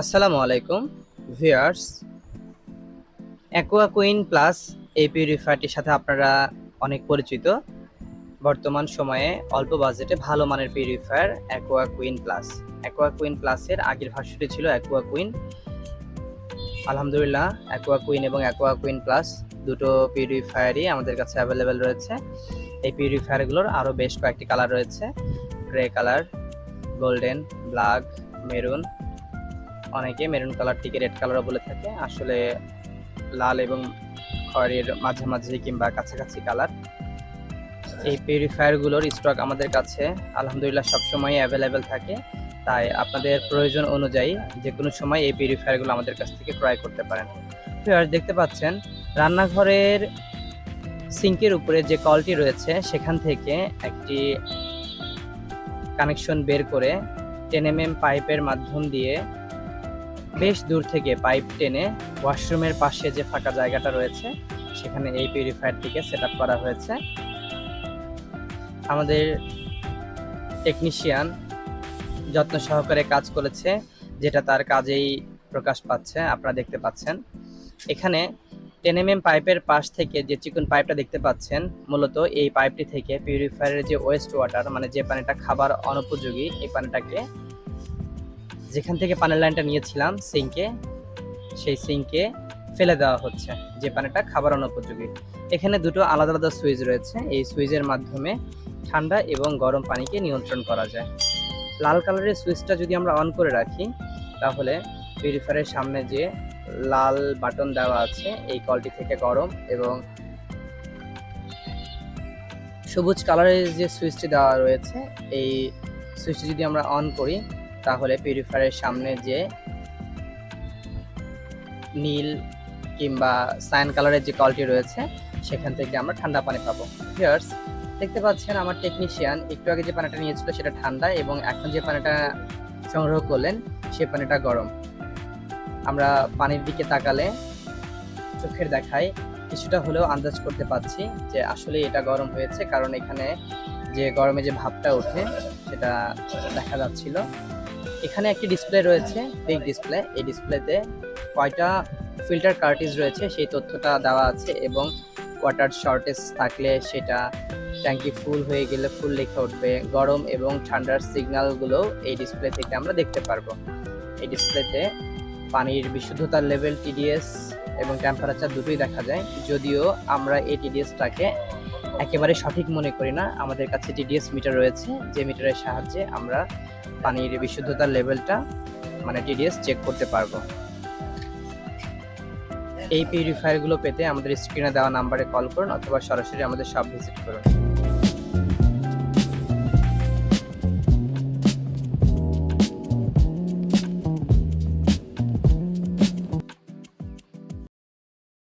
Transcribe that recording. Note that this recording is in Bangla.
আসসালামু আলাইকুম ভিউয়ার্স। অ্যাকোয়া কুইন প্লাস এই পিউরিফায়ারটির সাথে আপনারা অনেক পরিচিত। বর্তমান সময়ে অল্প বাজেটে ভালো মানের purifier aqua queen plus. Aqua queen প্লাসের আগের ভার্সনটি ছিল অ্যাকোয়া কুইন। আলহামদুলিল্লাহ, অ্যাকোয়া কুইন এবং অ্যাকোয়া কুইন প্লাস দুটো পিউরিফায়ারই আমাদের কাছে অ্যাভেলেবেল রয়েছে। এই পিউরিফায়ারগুলোর আরও বেশ কয়েকটি কালার রয়েছে: grey colour, golden, black, maroon. অনেকে মেরুন কালারটিকে রেড কালারও বলে থাকে, আসলে লাল এবং খয়েরির মাঝামাঝি কিংবা কাছাকাছি কালার। এই পিউরিফায়ারগুলোর স্টক আমাদের কাছে আলহামদুলিল্লাহ সবসময় অ্যাভেলেবেল থাকে, তাই আপনাদের প্রয়োজন অনুযায়ী যে কোনো সময় এই পিউরিফায়ারগুলো আমাদের কাছ থেকে ক্রয় করতে পারেন। ভিউয়ার্স, দেখতে পাচ্ছেন রান্নাঘরের সিঙ্কের উপরে যে কলটি রয়েছে সেখান থেকে একটি কানেকশন বের করে 10 mm পাইপের মাধ্যম দিয়ে বেশ দূর থেকে পাইপ টেনে ওয়াশরুমের পাশে যে ফাঁকা জায়গাটা রয়েছে সেখানে এই পিউরিফায়ারটিকে সেট আপ করা হয়েছে। আমাদের টেকনিশিয়ান যত্ন সহকারে কাজ করেছে, যেটা তার কাজেই প্রকাশ পাচ্ছে, আপনারা দেখতে পাচ্ছেন। এখানে 10 mm পাইপের পাশ থেকে যে চিকন পাইপটা দেখতে পাচ্ছেন, মূলত এই পাইপটি থেকে পিউরিফায়ারের যে ওয়েস্ট ওয়াটার, মানে যে পানিটা খাবার অনুপযোগী, এই পানিটাকে যেখান থেকে পানির লাইনটা নিয়েছিলাম সিঙ্কে, সেই সিঙ্কে ফেলে দেওয়া হচ্ছে, যে পানিটা খাবার অনুপযোগী। এখানে দুটো আলাদা আলাদা সুইচ রয়েছে, এই সুইচের মাধ্যমে ঠান্ডা এবং গরম পানিকে নিয়ন্ত্রণ করা যায়। লাল কালারের সুইচটা যদি আমরা অন করে রাখি, তাহলে পিউরিফায়ারের সামনে যে লাল বাটন দেওয়া আছে এই কলটি থেকে গরম, এবং সবুজ কালারের যে সুইচটি দেওয়া রয়েছে এই সুইচটি যদি আমরা অন করি, তাহলে পিউরিফায়ারের সামনে যে নীল কিংবা সায়ান কালারের যে কলটি রয়েছে সেখান থেকে আমরা ঠান্ডা পানি পাবো। ভিউয়ার্স, দেখতে পাচ্ছেন আমার টেকনিশিয়ান একটু আগে যে পানিটা নিয়েছিল সেটা ঠান্ডা, এবং এখন যে পানিটা সংগ্রহ করলেন সে পানিটা গরম। আমরা পানির দিকে তাকালে চোখের দেখায় কিছুটা হলেও আন্দাজ করতে পারছি যে আসলে এটা গরম হয়েছে, কারণ এখানে যে গরমে যে ভাবটা ওঠে সেটা দেখা যাচ্ছিল। এখানে একটি ডিসপ্লে রয়েছে, বিগ ডিসপ্লে। এই ডিসপ্লেতে কয়টা ফিল্টার কার্টিজ রয়েছে সেই তথ্যটা দেওয়া আছে, এবং ওয়াটার শর্টেজ থাকলে সেটা, ট্যাঙ্কি ফুল হয়ে গেলে ফুল লেখা উঠবে। গরম এবং ঠান্ডার সিগন্যালগুলো এই ডিসপ্লে থেকে আমরা দেখতে পারবো। এই ডিসপ্লেতে পানির বিশুদ্ধতার লেভেল, টিডিএস এবং টেম্পারেচার দুটোই দেখা যায়। যদিও আমরা এই টিডিএসটাকে একেবারে সঠিক মনে করি না, আমাদের কাছে টিডিএস মিটার রয়েছে, যে মিটারের সাহায্যে আমরা পানির বিশুদ্ধতার লেভেলটা, মানে টিডিএস, চেক করতে পারবো। এই পিউরিফায়ারগুলো পেতে আমাদের স্ক্রিনে দেওয়া নাম্বারে কল করুন, অথবা সরাসরি আমাদের শপ ভিজিট করুন।